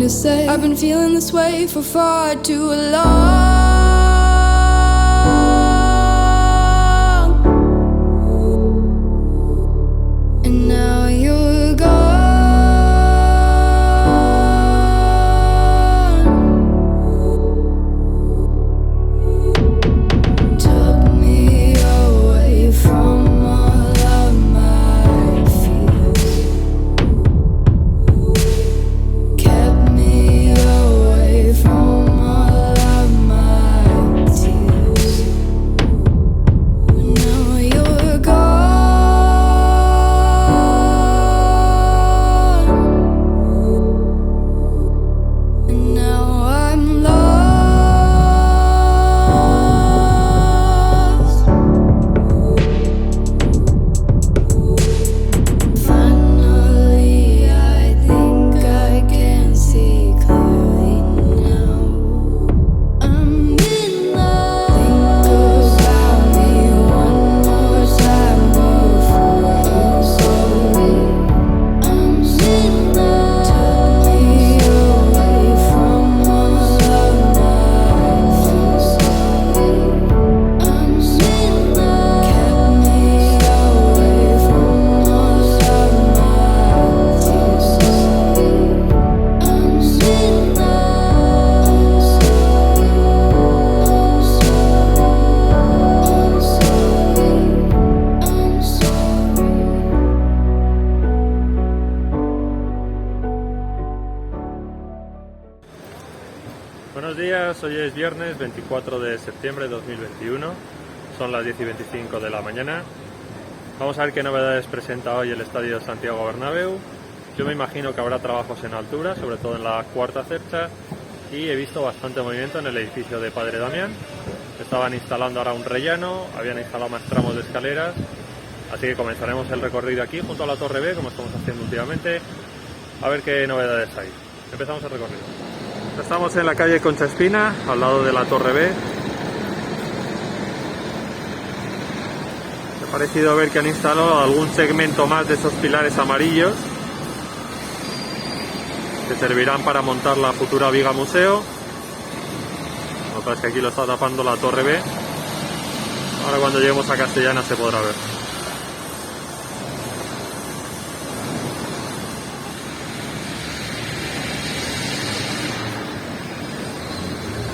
to say. I've been feeling this way for far too long. And now you're gone. Took me away from all of my fears. Kept me away from all of my tears. Now you're gone. And now I'm lost. Finally, I think I can see clearly now. I'm in love. Think about me one more time before you slowly. I'm in love. Took me away from all of my fears. I'm in love. Kept me away from all of my tears. I'm in Buenos días, hoy es viernes 24 de septiembre de 2021, son las 10 y 25 de la mañana. Vamos a ver qué novedades presenta hoy el Estadio Santiago Bernabéu. Yo me imagino que habrá trabajos en altura, sobre todo en la cuarta cercha, y he visto bastante movimiento en el edificio de Padre Damián. Estaban instalando ahora un rellano, habían instalado más tramos de escaleras, así que comenzaremos el recorrido aquí junto a la Torre B, como estamos haciendo últimamente, a ver qué novedades hay. Empezamos el recorrido. Estamos en la calle Concha Espina, al lado de la Torre B. Me ha parecido ver que han instalado algún segmento más de esos pilares amarillos que servirán para montar la futura viga museo. Lo que pasa es que aquí lo está tapando la Torre B. Ahora cuando lleguemos a Castellana se podrá ver.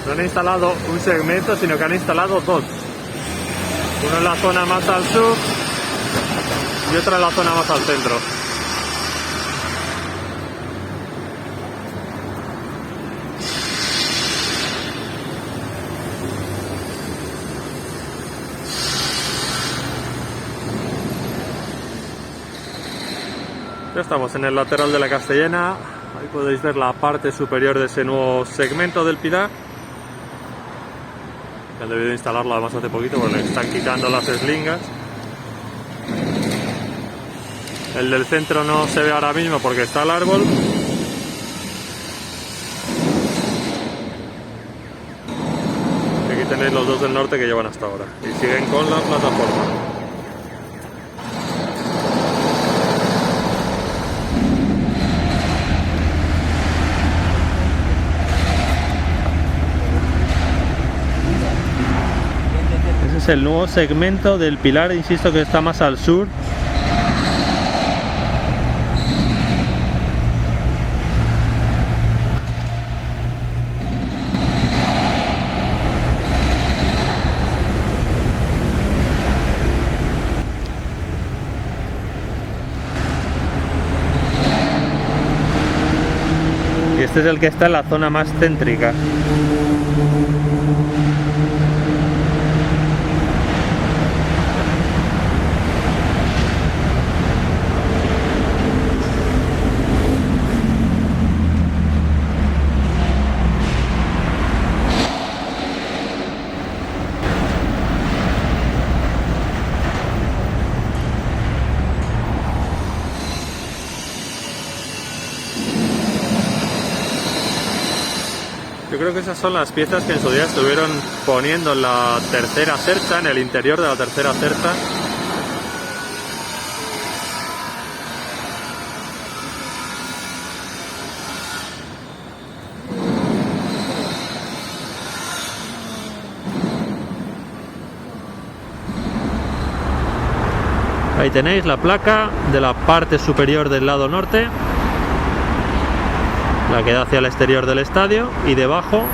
No han instalado un segmento, sino que han instalado dos. Uno en la zona más al sur y otro en la zona más al centro. Ya estamos en el lateral de la Castellana. Ahí podéis ver la parte superior de ese nuevo segmento del pilar. Han debido instalarlo además hace poquito porque le están quitando las eslingas. El del centro no se ve ahora mismo porque está el árbol. Y aquí tenéis los dos del norte que llevan hasta ahora y siguen con la plataforma. Es el nuevo segmento del pilar, insisto que está más al sur. Y este es el que está en la zona más céntrica. Yo creo que esas son las piezas que en su día estuvieron poniendo en la tercera cercha, en el interior de la tercera cercha. Ahí tenéis la placa de la parte superior del lado norte, la que da hacia el exterior del estadio, y debajo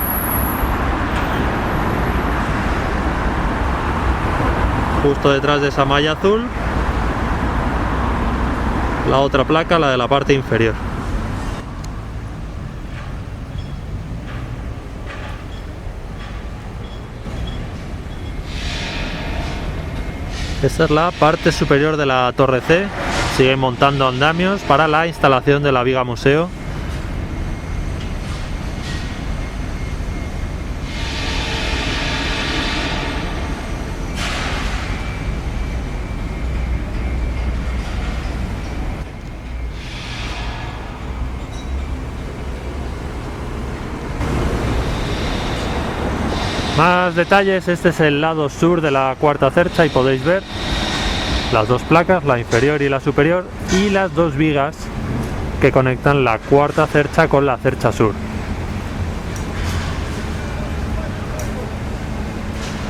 justo detrás de esa malla azul, la otra placa, la de la parte inferior. Esta es la parte superior de la torre C. Siguen montando andamios para la instalación de la viga museo. Más detalles, este es el lado sur de la cuarta cercha y podéis ver las dos placas, la inferior y la superior, y las dos vigas que conectan la cuarta cercha con la cercha sur.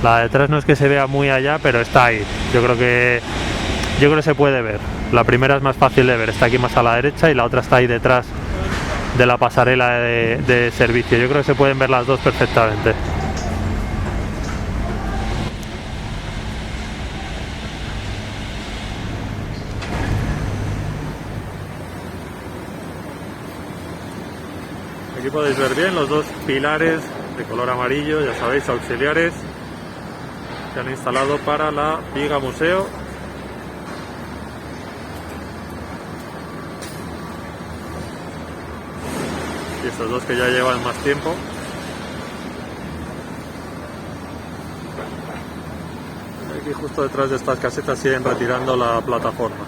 La de detrás no es que se vea muy allá, pero está ahí. Yo creo que se puede ver. La primera es más fácil de ver, está aquí más a la derecha, y la otra está ahí detrás de la pasarela de servicio. Yo creo que se pueden ver las dos perfectamente. Aquí podéis ver bien los dos pilares de color amarillo, ya sabéis, auxiliares, que han instalado para la viga museo. Y estos dos que ya llevan más tiempo. Aquí justo detrás de estas casetas siguen retirando la plataforma.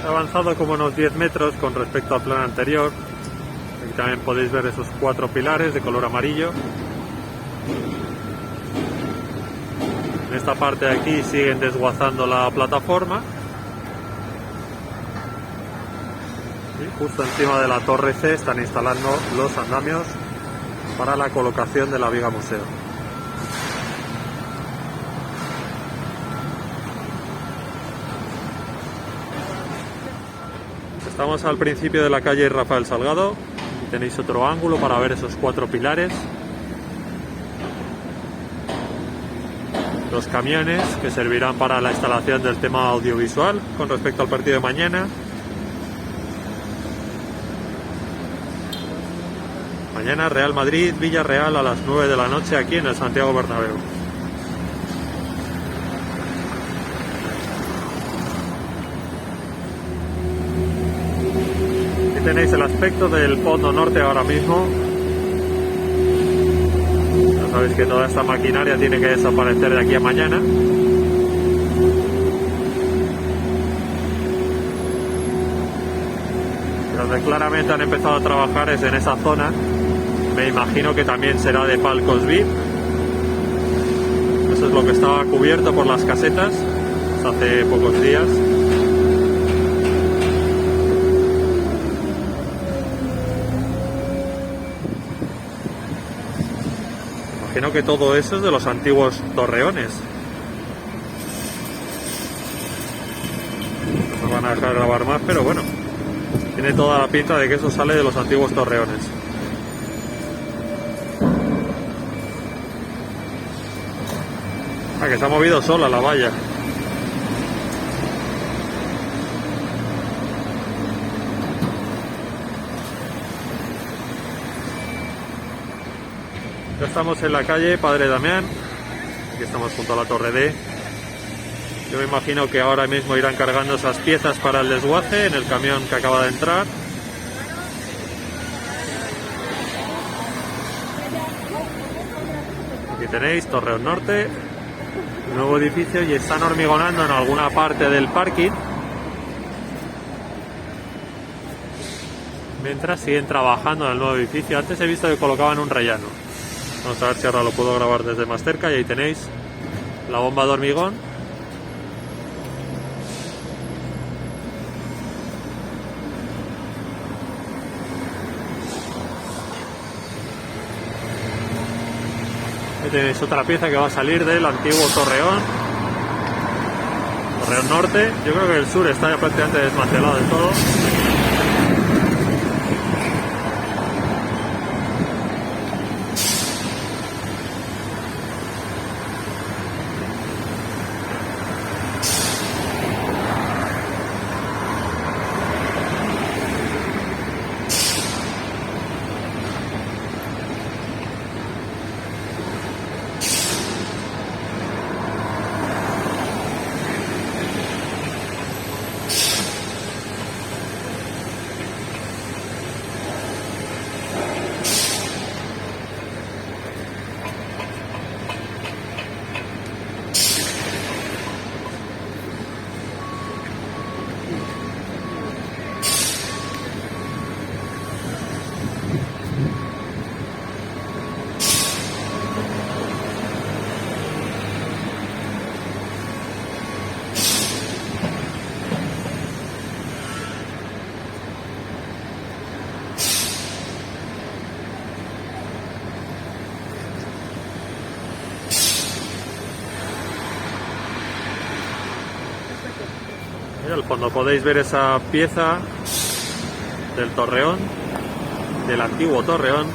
He avanzado como unos 10 metros con respecto al plan anterior. Aquí también podéis ver esos 4 pilares de color amarillo. En esta parte de aquí siguen desguazando la plataforma. Y justo encima de la torre C están instalando los andamios para la colocación de la viga museo. Estamos al principio de la calle Rafael Salgado. Tenéis otro ángulo para ver esos 4 pilares. Los camiones que servirán para la instalación del tema audiovisual con respecto al partido de mañana. Mañana Real Madrid, Villarreal a las 9 de la noche aquí en el Santiago Bernabéu. Tenéis el aspecto del fondo norte ahora mismo. Ya sabéis que toda esta maquinaria tiene que desaparecer de aquí a mañana. Donde claramente han empezado a trabajar es en esa zona. Me imagino que también será de palcos VIP. Eso es lo que estaba cubierto por las casetas hace pocos días. Imagino que todo eso es de los antiguos torreones. No nos van a dejar grabar más, pero bueno, tiene toda la pinta de que eso sale de los antiguos torreones. Ah, que se ha movido sola la valla. Ya estamos en la calle Padre Damián, aquí estamos junto a la torre D. Yo me imagino que ahora mismo irán cargando esas piezas para el desguace en el camión que acaba de entrar. Aquí tenéis Torreón Norte, nuevo edificio, y están hormigonando en alguna parte del parking, mientras siguen trabajando en el nuevo edificio. Antes he visto que colocaban un rellano. Vamos a ver si ahora lo puedo grabar desde más cerca. Y ahí tenéis la bomba de hormigón. Ahí tenéis otra pieza que va a salir del antiguo torreón. Torreón Norte. Yo creo que el sur está ya prácticamente desmantelado del todo. Y al fondo podéis ver esa pieza del Torreón, del antiguo Torreón.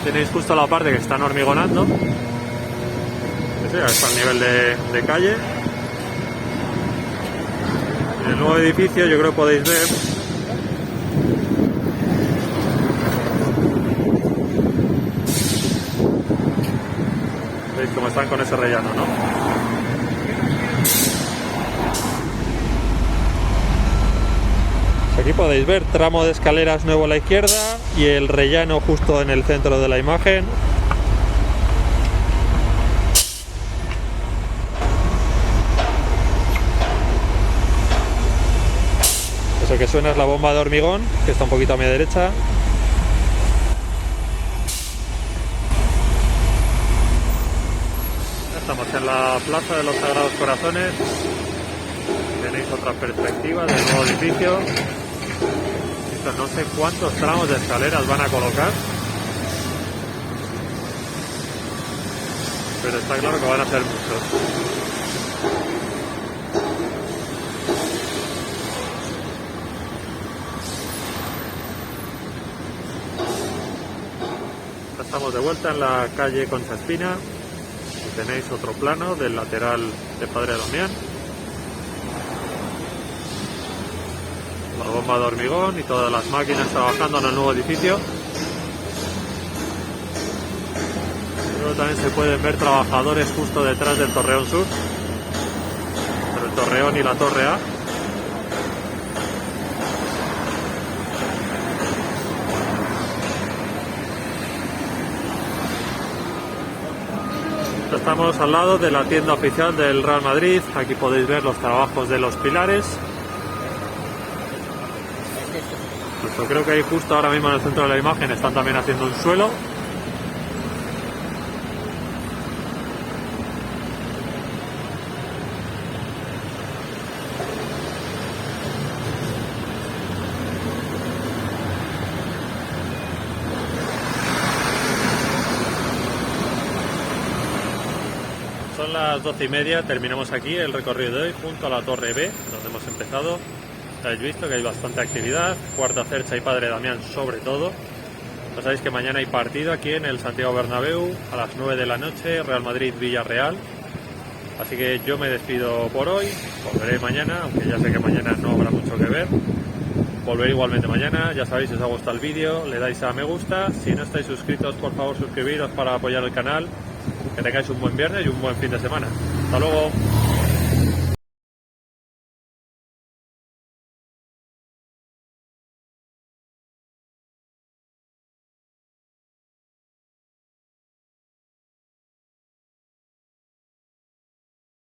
Tenéis justo la parte que están hormigonando. Está al nivel de calle. En el nuevo edificio yo creo que podéis ver veis cómo están con ese rellano, ¿no? Aquí podéis ver tramo de escaleras nuevo a la izquierda y el rellano justo en el centro de la imagen. Eso que suena es la bomba de hormigón, que está un poquito a mi derecha. Estamos en la Plaza de los Sagrados Corazones. Tenéis otra perspectiva del nuevo edificio. No sé cuántos tramos de escaleras van a colocar, pero está claro que van a ser muchos. Estamos de vuelta en la calle Concha Espina y tenéis otro plano del lateral de Padre Damián. La bomba de hormigón y todas las máquinas trabajando en el nuevo edificio. Luego también se pueden ver trabajadores justo detrás del Torreón Sur, entre el Torreón y la Torre A. Estamos al lado de la tienda oficial del Real Madrid. Aquí podéis ver los trabajos de los pilares. Pues creo que ahí justo ahora mismo en el centro de la imagen están también haciendo un suelo. Son las 12:30, terminamos aquí el recorrido de hoy junto a la Torre B, donde hemos empezado. Habéis visto que hay bastante actividad, Cuarta Cercha y Padre Damián sobre todo. Ya sabéis que mañana hay partido aquí en el Santiago Bernabéu a las 9 de la noche, Real Madrid-Villarreal. Así que yo me despido por hoy, volveré mañana, aunque ya sé que mañana no habrá mucho que ver. Volveré igualmente mañana, ya sabéis, si os ha gustado el vídeo, le dais a me gusta. Si no estáis suscritos, por favor suscribiros para apoyar el canal. Que tengáis un buen viernes y un buen fin de semana. Hasta luego.